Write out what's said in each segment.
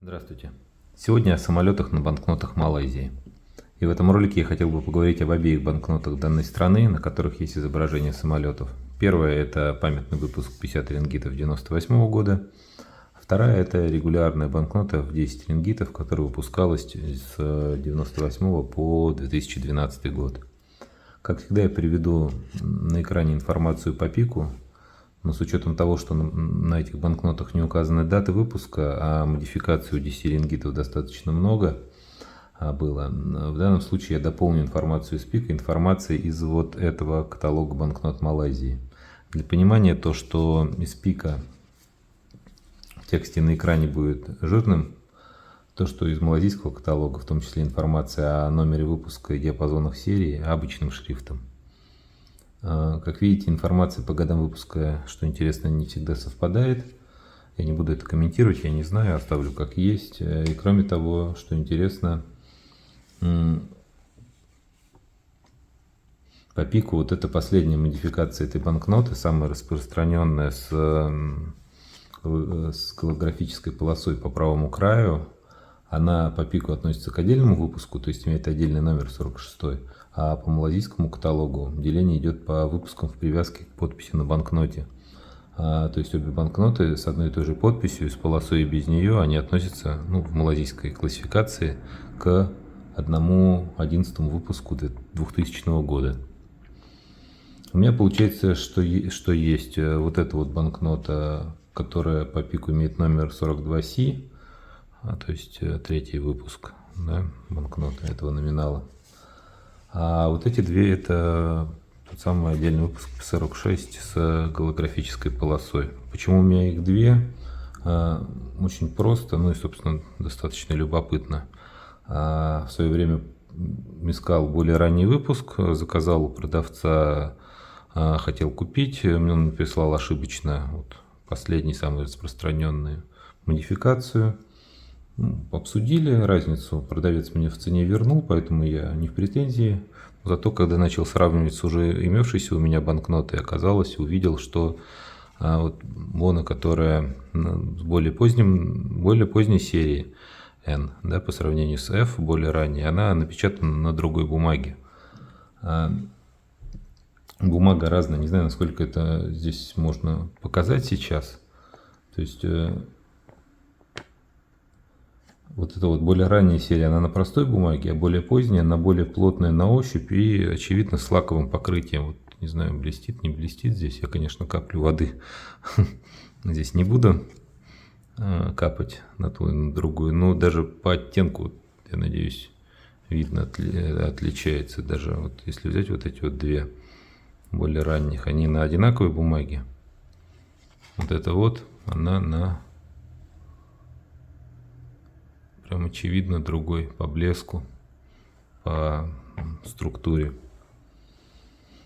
Здравствуйте! Сегодня о самолетах на банкнотах Малайзии. И в этом ролике я хотел бы поговорить об обеих банкнотах данной страны, на которых есть изображение самолетов. Первая – это памятный выпуск 50 рингитов 1998 года. Вторая – это регулярная банкнота в 10 рингитов, которая выпускалась с 1998 по 2012 год. Как всегда, я приведу на экране информацию по пику. Но с учетом того, что на этих банкнотах не указаны даты выпуска, а модификаций у 10 рингитов достаточно много было, в данном случае я дополню информацию из пика информацией из вот этого каталога банкнот Малайзии. Для понимания то, что из пика в тексте на экране будет жирным, то, что из малайзийского каталога, в том числе информация о номере выпуска и диапазонах серии, обычным шрифтом. Как видите, информация по годам выпуска, что интересно, не всегда совпадает. Я не буду это комментировать, я не знаю, оставлю как есть. И кроме того, что интересно, по пику вот эта последняя модификация этой банкноты, самая распространенная с голографической полосой по правому краю, она по пику относится к отдельному выпуску, то есть имеет отдельный номер 46, а по малайзийскому каталогу деление идет по выпускам в привязке к подписи на банкноте. То есть обе банкноты с одной и той же подписью, с полосой и без нее, они относятся в малайзийской классификации к 1/11 выпуску 2000 года. У меня получается, что есть вот эта вот банкнота, которая по пику имеет номер 42C, то есть третий выпуск, да, банкноты этого номинала. А вот эти две — это тот самый отдельный выпуск 46 с голографической полосой. Почему у меня их две? Очень просто, и, собственно, достаточно любопытно. В свое время искал более ранний выпуск, заказал у продавца, хотел купить, мне он прислал ошибочно последний, самый распространенную модификацию. Обсудили разницу, продавец мне в цене вернул, поэтому я не в претензии. Зато когда начал сравнивать с уже имевшейся у меня банкнотой, оказалось, увидел, что Бона, которая с более поздней серии N, да, по сравнению с F, более ранней, она напечатана на другой бумаге. Бумага разная, не знаю, насколько это здесь можно показать сейчас. То есть вот эта более ранняя серия, она на простой бумаге, а более поздняя, она более плотная на ощупь и, очевидно, с лаковым покрытием. Не знаю, блестит, не блестит здесь. Я, конечно, каплю воды здесь не буду капать на ту и на другую. Но даже по оттенку, я надеюсь, видно, отличается. Даже если взять вот эти две более ранних, они на одинаковой бумаге. Вот это она на... Прям очевидно другой по блеску, по структуре.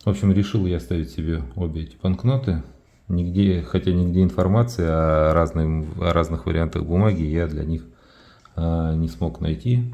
В общем, решил я оставить себе обе эти банкноты. Хотя нигде информации о разных вариантах бумаги я для них не смог найти.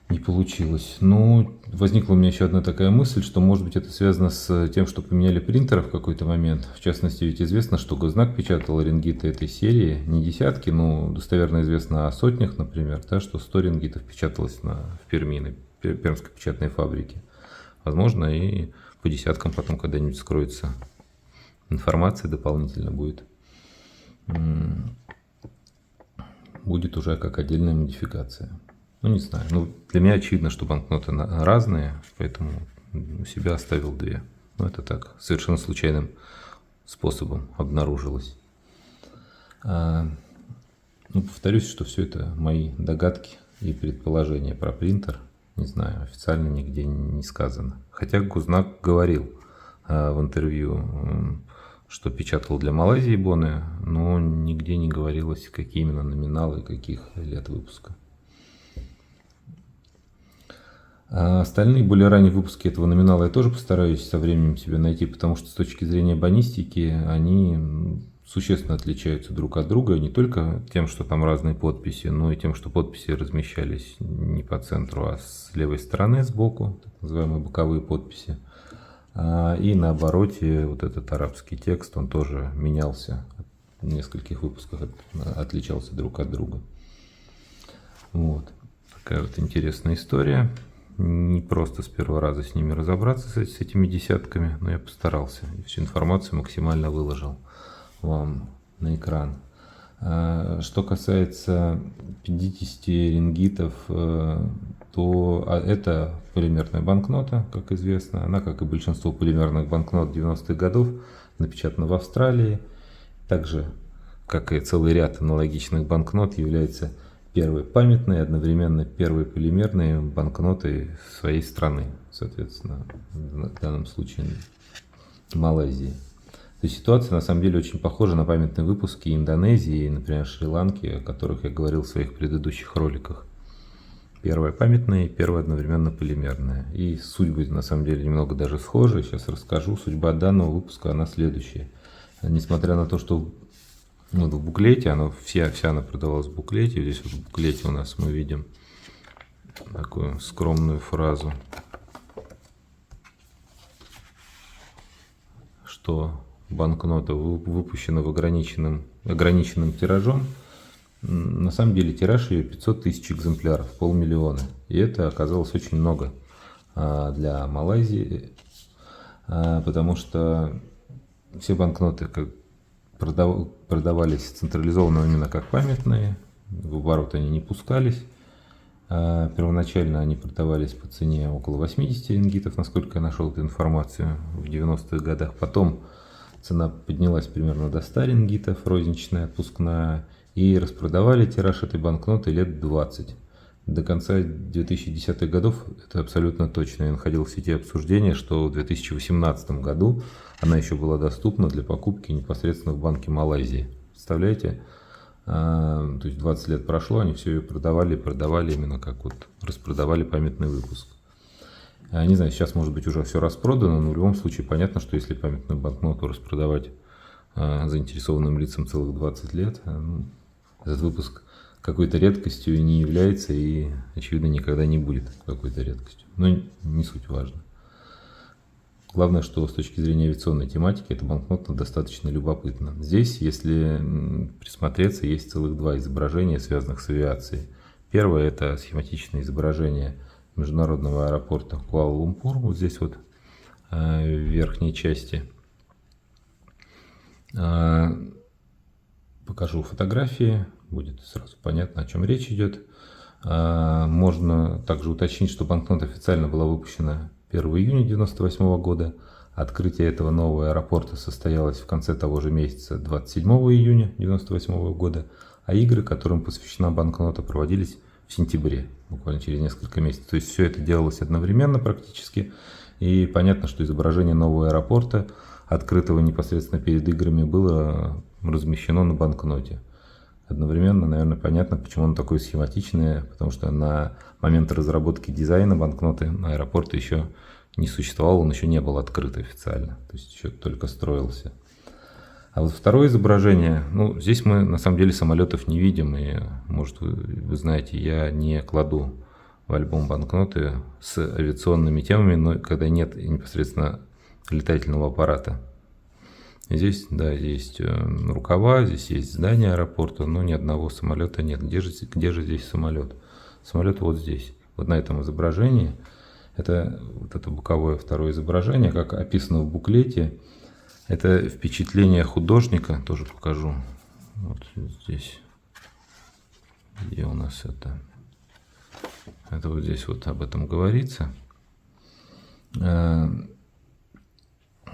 Не получилось. Но возникла у меня еще одна такая мысль, что может быть это связано с тем, что поменяли принтеры в какой-то момент. В частности, ведь известно, что Гознак печатал рингиты этой серии, не десятки, достоверно известно о сотнях, например, да, что 100 рингитов печаталось в Перми, на Пермской печатной фабрике. Возможно, и по десяткам потом когда-нибудь скроется информация дополнительно будет уже как отдельная модификация. Не знаю. Для меня очевидно, что банкноты разные, поэтому у себя оставил две. Это так, совершенно случайным способом обнаружилось. Повторюсь, что все это мои догадки и предположения про принтер. Не знаю, официально нигде не сказано. Хотя Гознак говорил в интервью, что печатал для Малайзии боны, но нигде не говорилось, какие именно номиналы и каких лет выпуска. А остальные более ранние выпуски этого номинала я тоже постараюсь со временем себе найти, потому что с точки зрения бонистики они существенно отличаются друг от друга, не только тем, что там разные подписи, но и тем, что подписи размещались не по центру, а с левой стороны, сбоку, так называемые боковые подписи. И на обороте этот арабский текст, он тоже менялся в нескольких выпусках отличался друг от друга. Вот. Такая вот интересная история. Не просто с первого раза с ними разобраться, с этими десятками, но я постарался. И всю информацию максимально выложил вам на экран. Что касается 50 рингитов, то это полимерная банкнота, как известно. Она, как и большинство полимерных банкнот 90-х годов, напечатана в Австралии. Также, как и целый ряд аналогичных банкнот, является первой памятной, одновременно первой полимерной банкнотой своей страны, соответственно, в данном случае Малайзии. То есть ситуация на самом деле очень похожа на памятные выпуски Индонезии, например, Шри-Ланки, о которых я говорил в своих предыдущих роликах. Первая памятная и первая одновременно полимерная. И судьбы на самом деле немного даже схожи. Сейчас расскажу. Судьба данного выпуска, она следующая. Несмотря на то, что вот в буклете, вся она продавалась в буклете. Здесь вот в буклете у нас мы видим такую скромную фразу, что банкнота выпущена в ограниченным тиражом. На самом деле тираж ее 500 тысяч экземпляров, 500 000. И это оказалось очень много для Малайзии, потому что все банкноты продавались централизованно именно как памятные, в оборот они не пускались. Первоначально они продавались по цене около 80 рингитов, насколько я нашел эту информацию, в 90-х годах. Потом цена поднялась примерно до 100 рингитов, розничная, отпускная, и распродавали тираж этой банкноты лет 20. До конца 2010-х годов, это абсолютно точно, я находил в сети обсуждения, что в 2018 году она еще была доступна для покупки непосредственно в Банке Малайзии. Представляете? То есть 20 лет прошло, они все ее продавали именно как вот распродавали памятный выпуск. Не знаю, сейчас может быть уже все распродано, но в любом случае понятно, что если памятную банкноту распродавать заинтересованным лицам целых 20 лет, этот выпуск какой-то редкостью не является и, очевидно, никогда не будет какой-то редкостью. Но не суть важно. Главное, что с точки зрения авиационной тематики эта банкнота достаточно любопытна. Здесь, если присмотреться, есть целых два изображения, связанных с авиацией. Первое – это схематичное изображение международного аэропорта Куала-Лумпур, вот здесь вот в верхней части. Покажу фотографии, будет сразу понятно, о чем речь идет. Можно также уточнить, что банкнота официально была выпущена 1 июня 1998 года. Открытие этого нового аэропорта состоялось в конце того же месяца, 27 июня 1998 года, а игры, которым посвящена банкнота, проводились в сентябре, буквально через несколько месяцев. То есть все это делалось одновременно практически, и понятно, что изображение нового аэропорта, открытого непосредственно перед играми, было размещено на банкноте. Одновременно, наверное, понятно, почему оно такое схематичное, потому что на момент разработки дизайна банкноты аэропорта еще не существовал, он еще не был открыт официально, то есть еще только строился. А вот второе изображение, здесь мы на самом деле самолетов не видим, и, может, вы знаете, я не кладу в альбом банкноты с авиационными темами, но когда нет непосредственно летательного аппарата. Здесь, да, есть рукава, здесь есть здание аэропорта, но ни одного самолета нет. Где же здесь самолет? Самолет вот здесь, вот на этом изображении. Это вот это боковое второе изображение, как описано в буклете. Это впечатление художника, тоже покажу. Вот здесь, где у нас это. Это вот здесь вот об этом говорится.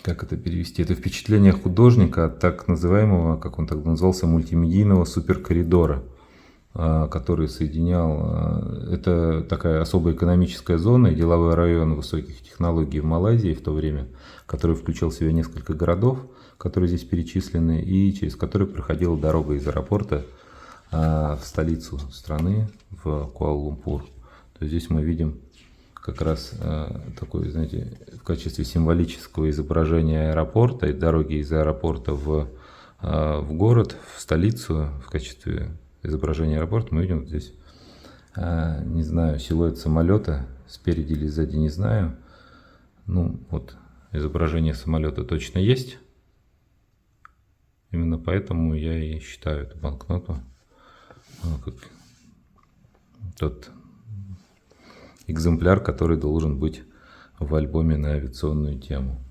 Как это перевести? Это впечатление художника от так называемого, как он тогда назывался, мультимедийного суперкоридора, который соединял... Это такая особая экономическая зона и деловой район высоких технологий в Малайзии в то время, который включал в себя несколько городов, которые здесь перечислены, и через которые проходила дорога из аэропорта в столицу страны, в Куала-Лумпур. То есть здесь мы видим как раз такое, знаете, в качестве символического изображения аэропорта и дороги из аэропорта в город, в столицу, в качестве изображения аэропорта мы видим вот здесь, не знаю, силуэт самолета, спереди или сзади, не знаю. Вот изображение самолета точно есть. Именно поэтому я и считаю эту банкноту как тот экземпляр, который должен быть в альбоме на авиационную тему.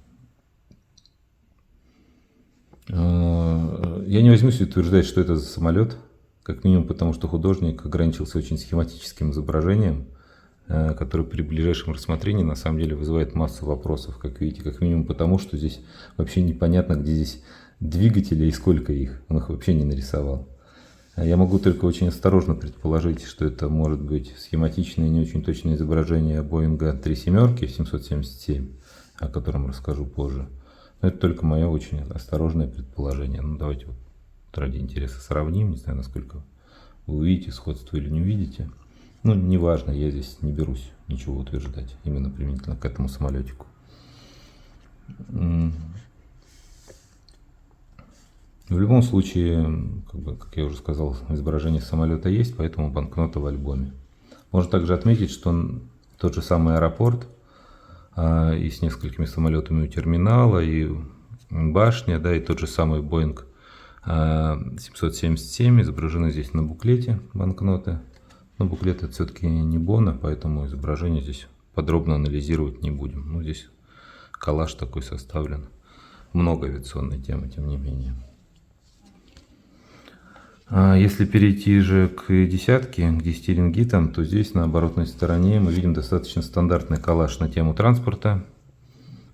Я не возьмусь утверждать, что это за самолет, как минимум потому, что художник ограничился очень схематическим изображением, который при ближайшем рассмотрении на самом деле вызывает массу вопросов, как видите, как минимум потому, что здесь вообще непонятно, где здесь двигатели и сколько их, он их вообще не нарисовал. Я могу только очень осторожно предположить, что это может быть схематичное и не очень точное изображение Боинга 37 777, о котором расскажу позже. Но это только мое очень осторожное предположение. Ну, давайте вот ради интереса сравним, не знаю, насколько вы увидите сходство или не увидите. Ну, неважно, я здесь не берусь ничего утверждать, именно применительно к этому самолетику. В любом случае, как я уже сказал, изображение самолета есть, поэтому банкнота в альбоме. Можно также отметить, что тот же самый аэропорт и с несколькими самолетами у терминала, и башня, да, и тот же самый Boeing 777 изображены здесь на буклете банкноты. Но буклет это все-таки не Бона, поэтому изображение здесь подробно анализировать не будем. Ну, здесь коллаж такой составлен. Много авиационной темы, тем не менее. Если перейти же к десятке, к 10 рингитам, то здесь на оборотной стороне мы видим достаточно стандартный коллаж на тему транспорта.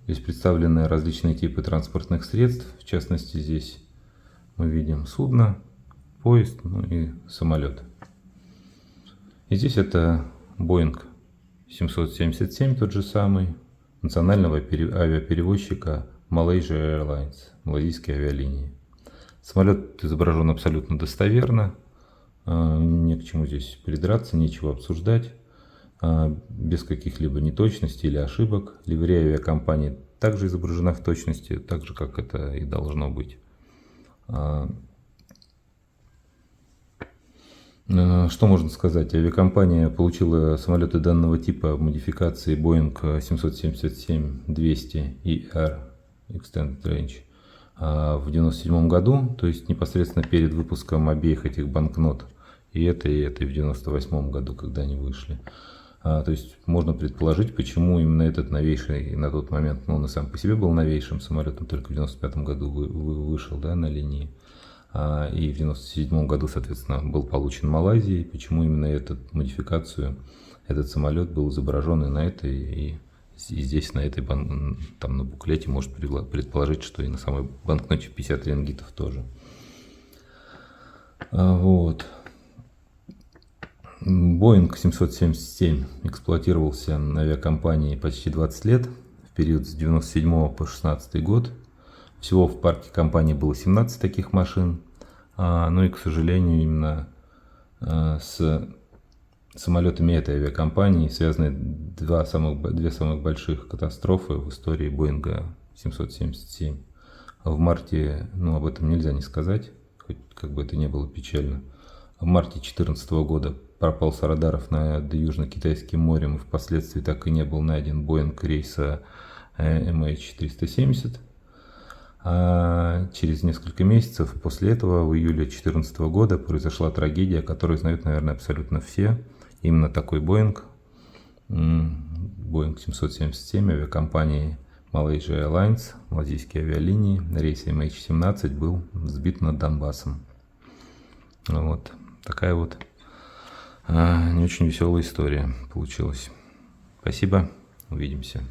Здесь представлены различные типы транспортных средств. В частности, здесь мы видим судно, поезд, ну и самолет. И здесь это Boeing 777, тот же самый, национального авиаперевозчика Malaysia Airlines, малайзийские авиалинии. Самолет изображен абсолютно достоверно, не к чему здесь придраться, нечего обсуждать, без каких-либо неточностей или ошибок. Ливрея авиакомпании также изображена в точности, так же, как это и должно быть. Что можно сказать? Авиакомпания получила самолеты данного типа в модификации Boeing 777-200 ER Extended Range в 1997 году, то есть непосредственно перед выпуском обеих этих банкнот, и этой в 1998 году, когда они вышли. То есть можно предположить, почему именно этот новейший на тот момент, ну, он и сам по себе был новейшим самолетом, только в 1995 году вышел, да, на линии, и в 1997 году, соответственно, был получен Малайзией, почему именно эту модификацию, этот самолет был изображен и на этой, и здесь на этой, там на буклете может предположить, что и на самой банкноте 50 рингитов тоже. Вот. Boeing 777 эксплуатировался авиакомпанией почти 20 лет, в период с 1997 по 1916 год. Всего в парке компании было 17 таких машин, но и, к сожалению, именно с самолетами этой авиакомпании связаны две самых больших катастрофы в истории Боинга 777. В марте, ну, об этом нельзя не сказать, хоть как бы это ни было печально. В марте 2014 года пропал с радаров над Южно-Китайским морем и впоследствии так и не был найден Боинг рейса MH370. А через несколько месяцев после этого, в июле 2014 года, произошла трагедия, которую знают, наверное, абсолютно все. Именно такой Боинг 777 авиакомпании Malaysia Airlines, малайзийские авиалинии, на рейсе MH17 был сбит над Донбассом. Вот такая вот не очень веселая история получилась. Спасибо, увидимся.